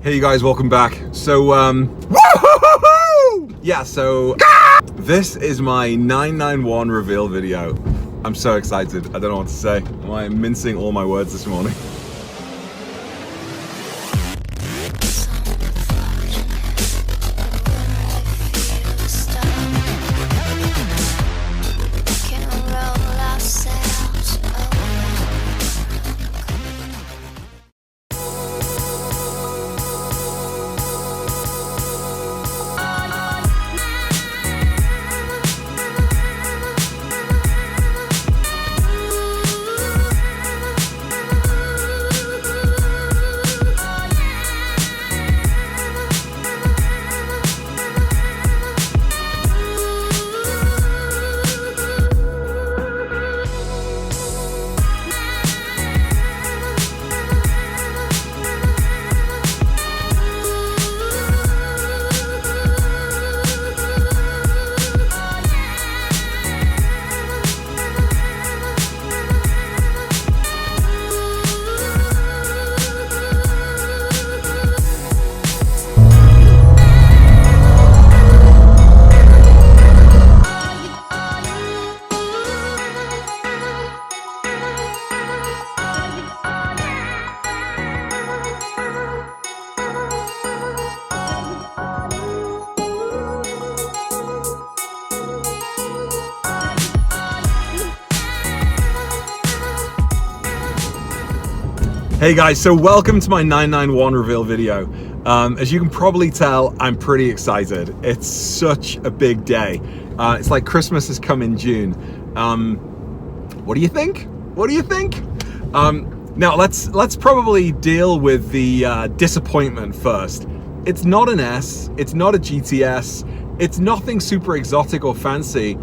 Hey you guys, welcome back. So, yeah, so this is my 991 reveal video. I'm so excited. I don't know what to say. I'm mincing all my words this morning. Hey guys, so welcome to my 991 reveal video. As you can probably tell, I'm pretty excited. It's such a big day. It's like Christmas has come in June. What do you think? What do you think? Now let's probably deal with the disappointment first. It's not an S, it's not a GTS, it's nothing super exotic or fancy.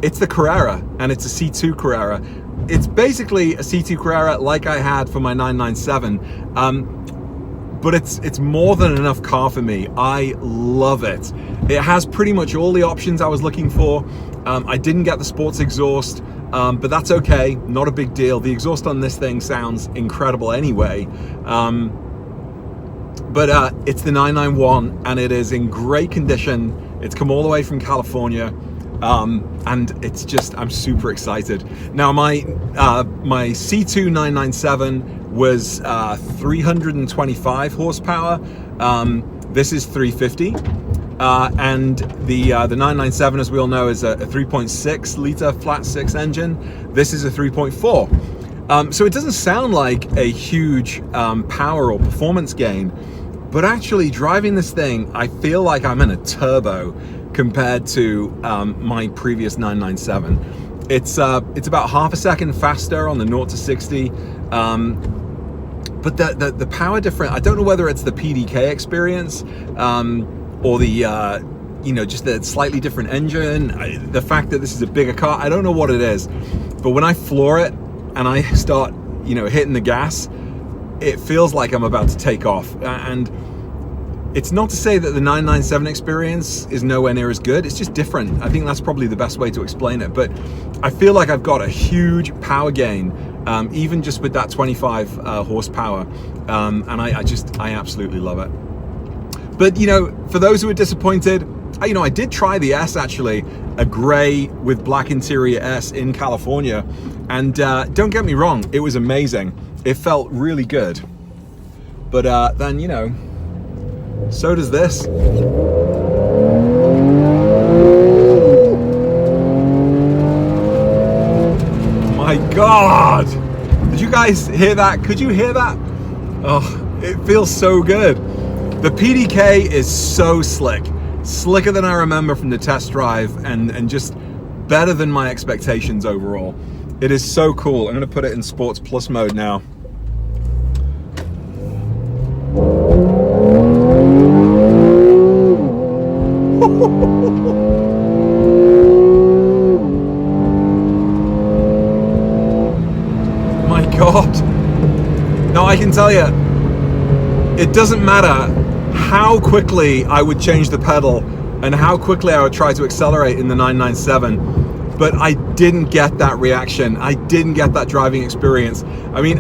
It's the Carrera, and it's a C2 Carrera. It's basically a C2 Carrera like I had for my 997, but it's more than enough car for me. I love it. It has pretty much all the options I was looking for. I didn't get the sports exhaust, but that's okay, not a big deal. The exhaust on this thing sounds incredible anyway. But it's the 991 and it is in great condition. It's come all the way from California. And it's just, I'm super excited. Now my C2 997 was 325 horsepower. This is 350. And the 997, as we all know, is a 3.6 liter flat six engine. This is a 3.4. So it doesn't sound like a huge power or performance gain, but actually driving this thing, I feel like I'm in a turbo compared to my previous 997. It's about half a second faster on the 0 to 60, but the power difference, I don't know whether it's the PDK experience or the just the slightly different engine, the fact that this is a bigger car, I don't know what it is, but when I floor it and I start hitting the gas, it feels like I'm about to take off. And it's not to say that the 997 experience is nowhere near as good, it's just different. I think that's probably the best way to explain it, but I feel like I've got a huge power gain, even just with that 25 horsepower, and I absolutely love it. But for those who are disappointed, I did try the S, actually, a gray with black interior S in California, and don't get me wrong, it was amazing. It felt really good, but then so does this. My God! Did you guys hear that? Could you hear that? Oh, it feels so good. The PDK is so slick. Slicker than I remember from the test drive, and just better than my expectations overall. It is so cool. I'm gonna put it in Sports Plus mode now. My God. Now I can tell you, it doesn't matter how quickly I would change the pedal and how quickly I would try to accelerate in the 997. but I didn't get that reaction. I didn't get that driving experience. I mean,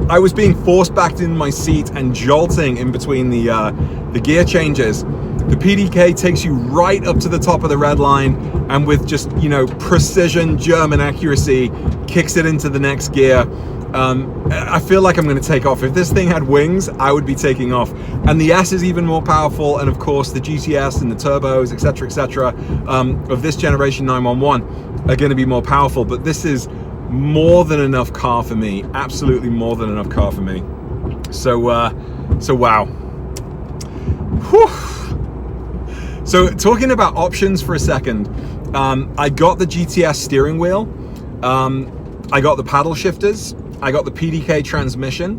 I was being forced back in my seat and jolting in between the gear changes. The PDK takes you right up to the top of the red line, and with just, you know, precision German accuracy, kicks it into the next gear. I feel like I'm going to take off. If this thing had wings, I would be taking off. And the S is even more powerful, and of course the GTS and the turbos, etc., of this generation 911 are going to be more powerful. But this is more than enough car for me. Absolutely more than enough car for me. So wow. Whew. So talking about options for a second, I got the GTS steering wheel. I got the paddle shifters. I got the PDK transmission.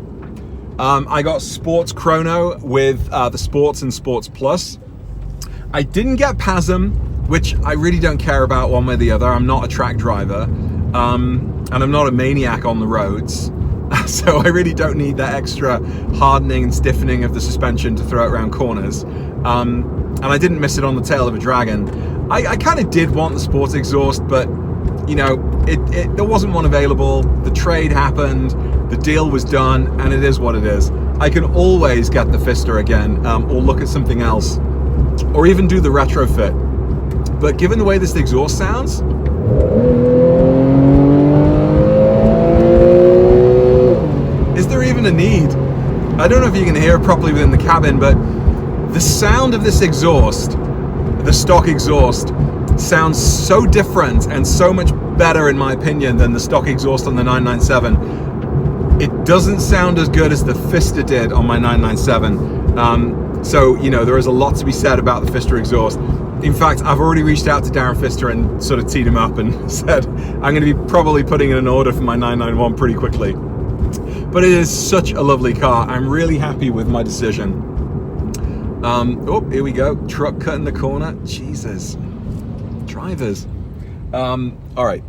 I got Sports Chrono with the Sports and Sports Plus. I didn't get PASM, which I really don't care about one way or the other. I'm not a track driver, and I'm not a maniac on the roads. So I really don't need that extra hardening and stiffening of the suspension to throw it around corners. And I didn't miss it on the tail of a dragon. I kind of did want the sports exhaust, but you know, there wasn't one available. The trade happened, the deal was done, and it is what it is. I can always get the Fister again, or look at something else, or even do the retrofit. But given the way this exhaust sounds, is there even a need? I don't know if you can hear it properly within the cabin, but the sound of this exhaust, the stock exhaust, sounds so different and so much better in my opinion than the stock exhaust on the 997. It doesn't sound as good as the Fister did on my 997. So, you know, there is a lot to be said about the Fister exhaust. In fact, I've already reached out to Darren Fister and sort of teed him up and said I'm going to be probably putting in an order for my 991 pretty quickly. But it is such a lovely car. I'm really happy with my decision. Oh, here we go. Truck cutting the corner. Jesus. Drivers. All right.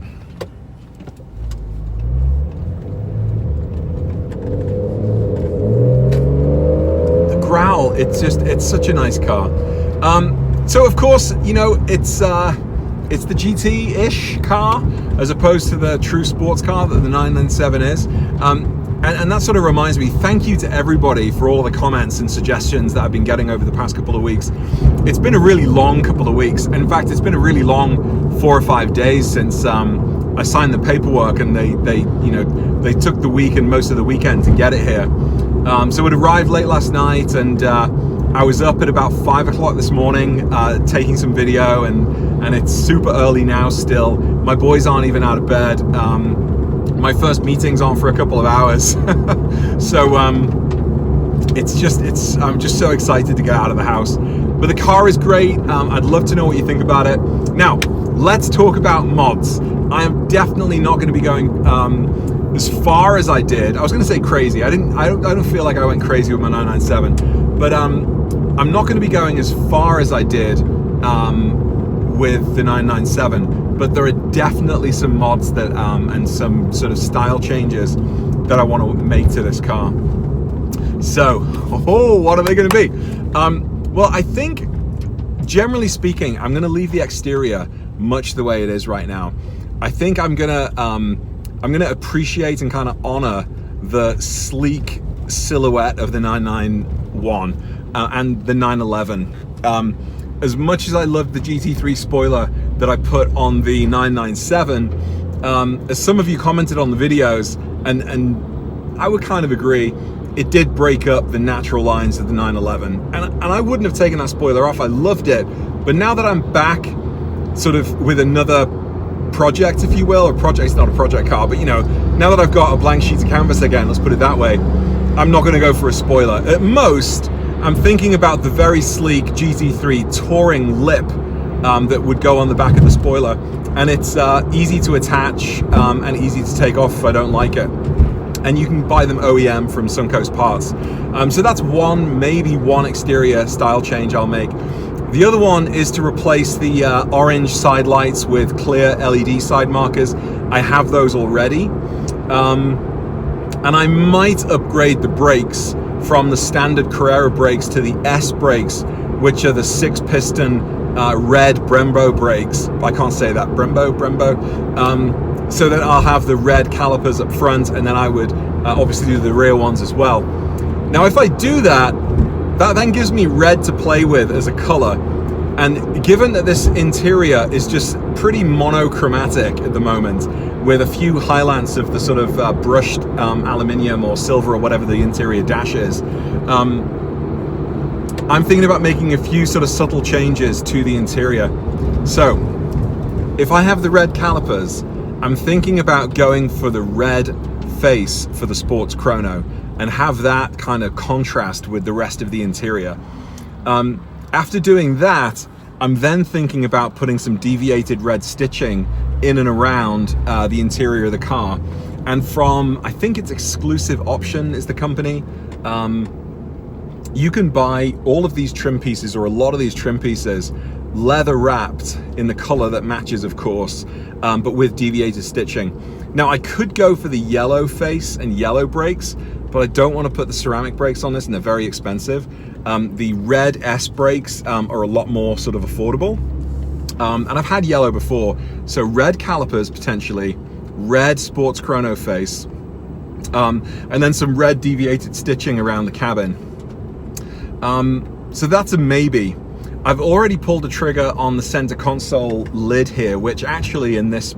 The growl, it's such a nice car. So of course, you know, it's the GT-ish car as opposed to the true sports car that the 997 is. And that sort of reminds me, thank you to everybody for all the comments and suggestions that I've been getting over the past couple of weeks. It's been a really long couple of weeks. In fact, it's been a really long 4 or 5 days since I signed the paperwork, and they took the week and most of the weekend to get it here. So it arrived late last night, and I was up at about 5 o'clock this morning taking some video, and it's super early now still. My boys aren't even out of bed. My first meeting's on for a couple of hours. So I'm just so excited to get out of the house. But the car is great. I'd love to know what you think about it. Now, let's talk about mods. I am definitely not going to be going as far as I did. I was going to say crazy. I don't feel like I went crazy with my 997. But I'm not going to be going as far as I did with the 997. But there are definitely some mods that and some sort of style changes that I want to make to this car. So, what are they going to be? Well, I think, generally speaking, I'm going to leave the exterior much the way it is right now. I think I'm going to appreciate and kind of honor the sleek silhouette of the 991 and the 911. As much as I love the GT3 spoiler that I put on the 997, as some of you commented on the videos, and I would kind of agree, it did break up the natural lines of the 911. And I wouldn't have taken that spoiler off. I loved it. But now that I'm back sort of with another project, if you will, or project's not a project car, but you know, now that I've got a blank sheet of canvas again, let's put it that way, I'm not going to go for a spoiler. At most, I'm thinking about the very sleek GT3 touring lip that would go on the back of the spoiler, and it's easy to attach and easy to take off if I don't like it. And you can buy them OEM from Suncoast Parts. So that's maybe one exterior style change I'll make. The other one is to replace the orange side lights with clear LED side markers. I have those already. And I might upgrade the brakes from the standard Carrera brakes to the S brakes, which are the 6-piston red Brembo brakes. I can't say that, Brembo. So that I'll have the red calipers up front, and then I would obviously do the rear ones as well. Now if I do that, that then gives me red to play with as a color. And given that this interior is just pretty monochromatic at the moment, with a few highlights of the sort of brushed aluminium or silver or whatever the interior dash is, I'm thinking about making a few sort of subtle changes to the interior. So if I have the red calipers, I'm thinking about going for the red face for the sports chrono and have that kind of contrast with the rest of the interior. After doing that, I'm then thinking about putting some deviated red stitching in and around the interior of the car. And from, I think it's Exclusive Option is the company, you can buy all of these trim pieces, or a lot of these trim pieces, leather wrapped in the color that matches, of course, but with deviated stitching. Now I could go for the yellow face and yellow brakes, but I don't want to put the ceramic brakes on this, and they're very expensive. The red S brakes are a lot more sort of affordable. And I've had yellow before, so red calipers potentially, red sports chrono face, and then some red deviated stitching around the cabin. So that's a maybe. I've already pulled the trigger on the center console lid here, which actually in this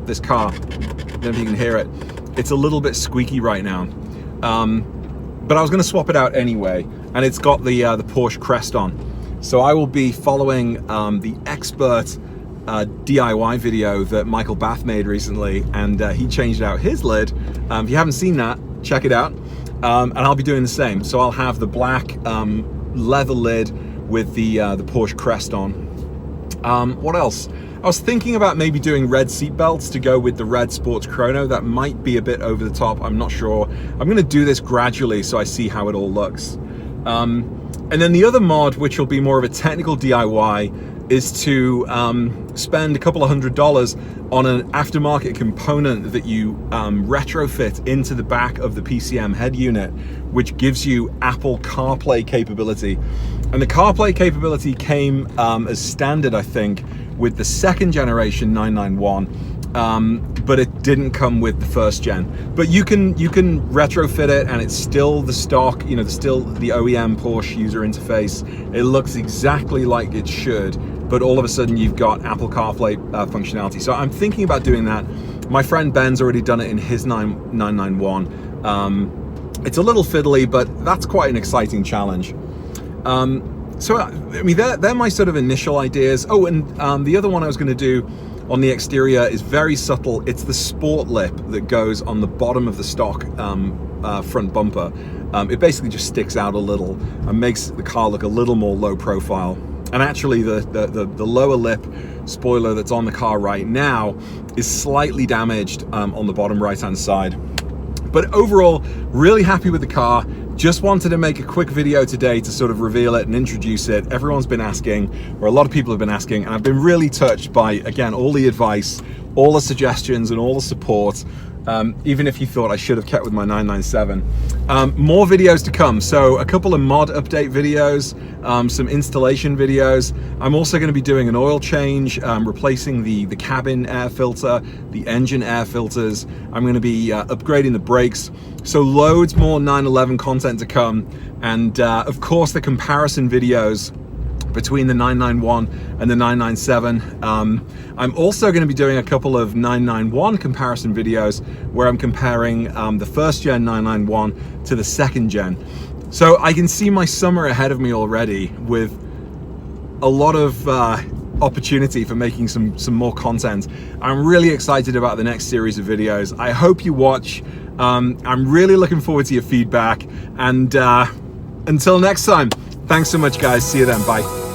this car, I don't know if you can hear it, it's a little bit squeaky right now. But I was going to swap it out anyway, and it's got the Porsche crest on. So I will be following the expert DIY video that Michael Bath made recently, and he changed out his lid. If you haven't seen that, check it out. And I'll be doing the same. So I'll have the black leather lid with the Porsche crest on. What else? I was thinking about maybe doing red seat belts to go with the red sports chrono. That might be a bit over the top, I'm not sure. I'm gonna do this gradually so I see how it all looks. And then the other mod, which will be more of a technical DIY, is to spend a couple of $100s on an aftermarket component that you retrofit into the back of the PCM head unit, which gives you Apple CarPlay capability. And the CarPlay capability came as standard, I think, with the second generation 991, but it didn't come with the first gen. But you can retrofit it, and it's still the stock, you know, still the OEM Porsche user interface. It looks exactly like it should, but all of a sudden you've got Apple CarPlay functionality. So I'm thinking about doing that. My friend Ben's already done it in his 991. It's a little fiddly, but that's quite an exciting challenge. So I mean, they're my sort of initial ideas. Oh, and the other one I was going to do on the exterior is very subtle. It's the sport lip that goes on the bottom of the stock front bumper. It basically just sticks out a little and makes the car look a little more low profile. And actually the lower lip spoiler that's on the car right now is slightly damaged on the bottom right hand side. But overall, really happy with the car. Just wanted to make a quick video today to sort of reveal it and introduce it. Everyone's been asking, or a lot of people have been asking, and I've been really touched by, again, all the advice, all the suggestions, and all the support. Even if you thought I should have kept with my 997. More videos to come. So a couple of mod update videos, some installation videos. I'm also going to be doing an oil change, replacing the cabin air filter, the engine air filters. I'm going to be upgrading the brakes. So loads more 911 content to come. And of course the comparison videos between the 991 and the 997. I'm also going to be doing a couple of 991 comparison videos where I'm comparing the first gen 991 to the second gen. So I can see my summer ahead of me already with a lot of opportunity for making some more content. I'm really excited about the next series of videos. I hope you watch. I'm really looking forward to your feedback, and until next time, thanks so much guys. See you then. Bye.